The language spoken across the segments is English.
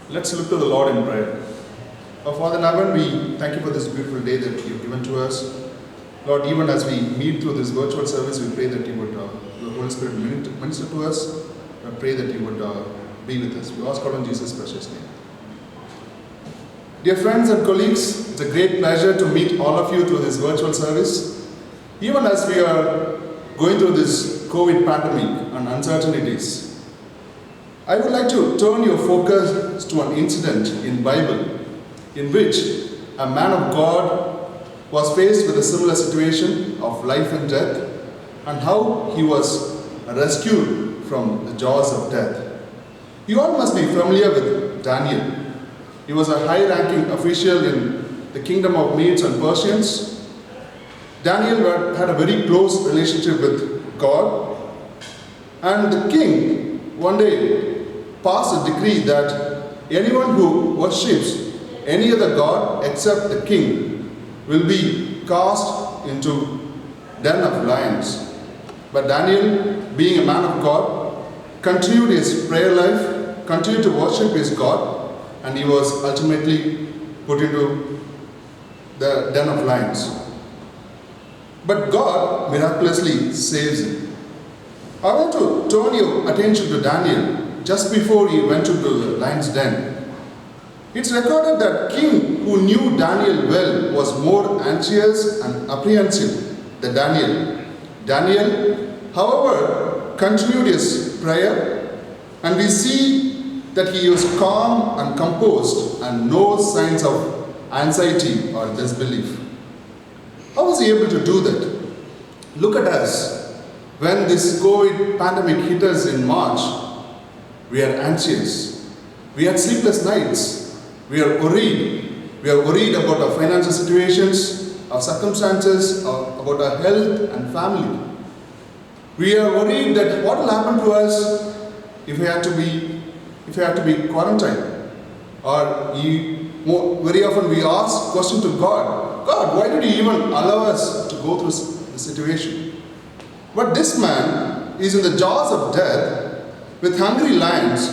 Let's look to the Lord in prayer. Our Father in heaven, we thank you for this beautiful day that you've given to us. Lord, even as we meet through this virtual service, we pray that you would, the Holy Spirit, minister to us. I pray that you would be with us. We ask God in Jesus' precious name. Dear friends and colleagues, it's a great pleasure to meet all of you through this virtual service. Even as we are going through this COVID pandemic and uncertainties, I would like to turn your focus to an incident in Bible in which a man of God was faced with a similar situation of life and death, and how he was rescued from the jaws of death. You all must be familiar with Daniel. He was a high-ranking official in the kingdom of Medes and Persians. Daniel had a very close relationship with God, and the king one day passed a decree that anyone who worships any other god except the king will be cast into den of lions. But Daniel, being a man of God, continued his prayer life, continued to worship his God, and he was ultimately put into the den of lions. But God miraculously saves him. I want to turn your attention to Daniel just before he went into the lion's den. It's recorded that king who knew Daniel well was more anxious and apprehensive than Daniel. Daniel, however, continued his prayer, and we see that he was calm and composed and no signs of anxiety or disbelief. How was he able to do that? Look at us. When this COVID pandemic hit us in March, we are anxious. We had sleepless nights. We are worried. We are worried about our financial situations, our circumstances, about our health and family. We are worried that what will happen to us if we have to be quarantined. Or very often we ask question to God, God, why did you even allow us to go through the situation? But this man is in the jaws of death with hungry lions,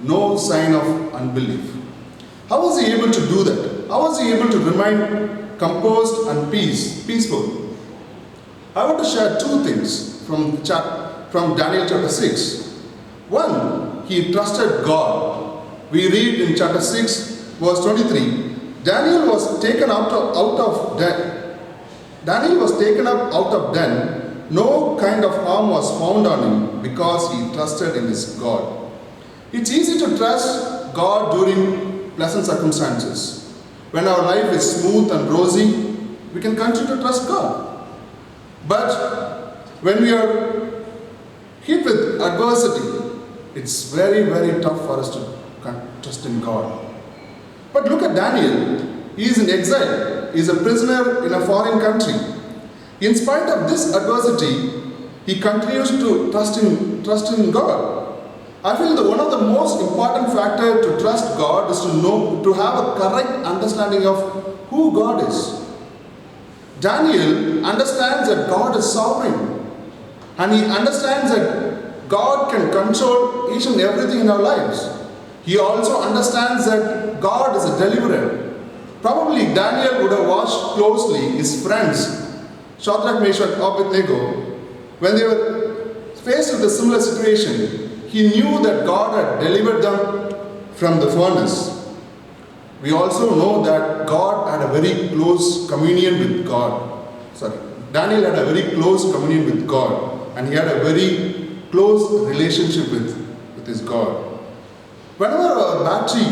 no sign of unbelief. How was he able to do that? How was he able to remain composed and peaceful? I want to share two things from Daniel chapter 6. One, he trusted God. We read in chapter 6, verse 23, Daniel was taken out of den. No kind of harm was found on him because he trusted in his God. It's easy to trust God during pleasant circumstances. When our life is smooth and rosy, we can continue to trust God. But when we are hit with adversity, it's very, very tough for us to trust in God. But look at Daniel. He is in exile. He is a prisoner in a foreign country. In spite of this adversity, he continues to trust in God. I feel that one of the most important factors to trust God is to have a correct understanding of who God is. Daniel understands that God is sovereign, and he understands that God can control each and everything in our lives. He also understands that God is a deliverer. Probably Daniel would have watched closely his friends, Shadrach, Meshach, Abednego, when they were faced with a similar situation. He knew that God had delivered them from the furnace. We also know that God had a very close communion with God. Daniel had a very close communion with God, and he had a very close relationship with his God. Whenever our battery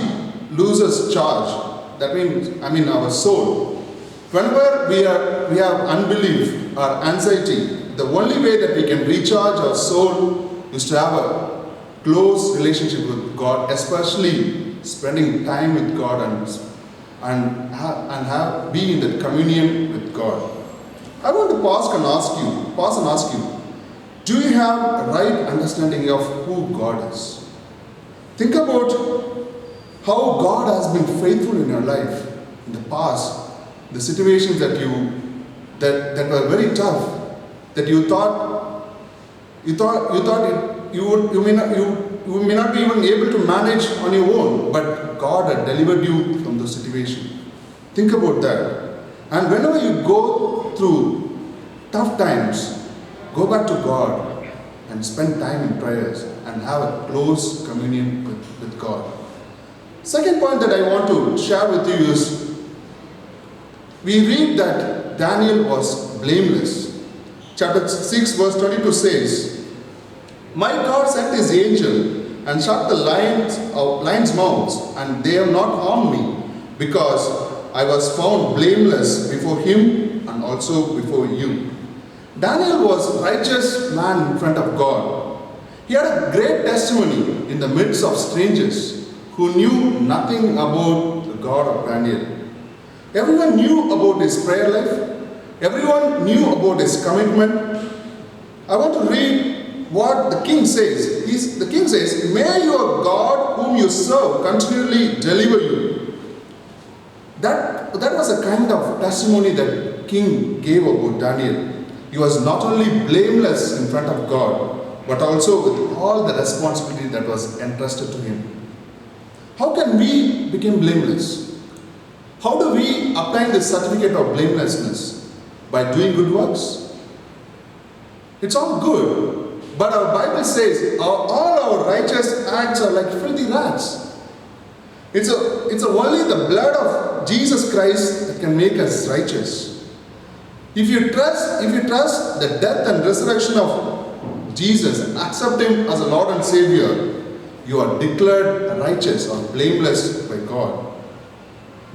loses charge, that means our soul, whenever we have unbelief or anxiety, the only way that we can recharge our soul is to have a close relationship with God, especially spending time with God and be in that communion with God. I want to pause and ask you, do you have a right understanding of who God is? Think about how God has been faithful in your life in the past, the situations that were very tough, that you thought you you may not be even able to manage on your own, but God had delivered you from the situation. Think about that. And whenever you go through tough times, go back to God and spend time in prayers and have a close communion with God. Second point that I want to share with you is, we read that Daniel was blameless. Chapter 6 verse 22 says, "My God sent his angel and shut the lions' mouths, and they have not harmed me, because I was found blameless before him and also before you." Daniel was a righteous man in front of God. He had a great testimony in the midst of strangers who knew nothing about the God of Daniel. Everyone knew about his prayer life. Everyone knew about his commitment. I want to read what the king says. The king says, "May your God whom you serve continually deliver you." That was a kind of testimony that king gave about Daniel. He was not only blameless in front of God, but also with all the responsibility that was entrusted to him. How can we become blameless? How do we obtain this certificate of blamelessness? By doing good works? It's all good, but our Bible says all our righteous acts are like filthy rags. It's only the blood of Jesus Christ that can make us righteous. If you trust the death and resurrection of Jesus and accept him as a Lord and Savior, you are declared righteous or blameless by God.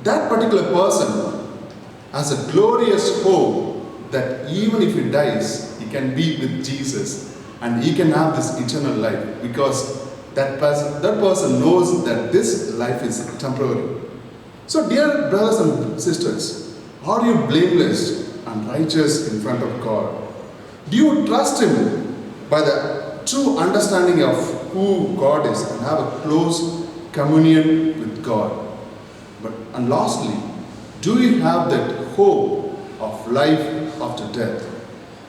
That particular person has a glorious hope that even if he dies, he can be with Jesus and he can have this eternal life, because that person knows that this life is temporary. So dear brothers and sisters, are you blameless and righteous in front of God? Do you trust him by the true understanding of who God is and have a close communion with God? And lastly, do you have that hope of life after death?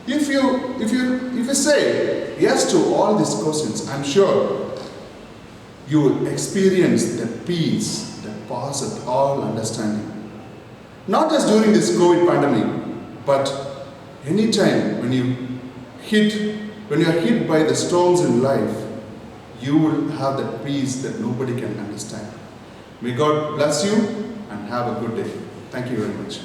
If you say yes to all these questions, I'm sure you will experience the peace that passeth all understanding. Not just during this COVID pandemic, but anytime when you are hit by the storms in life, you will have that peace that nobody can understand. May God bless you and have a good day. Thank you very much.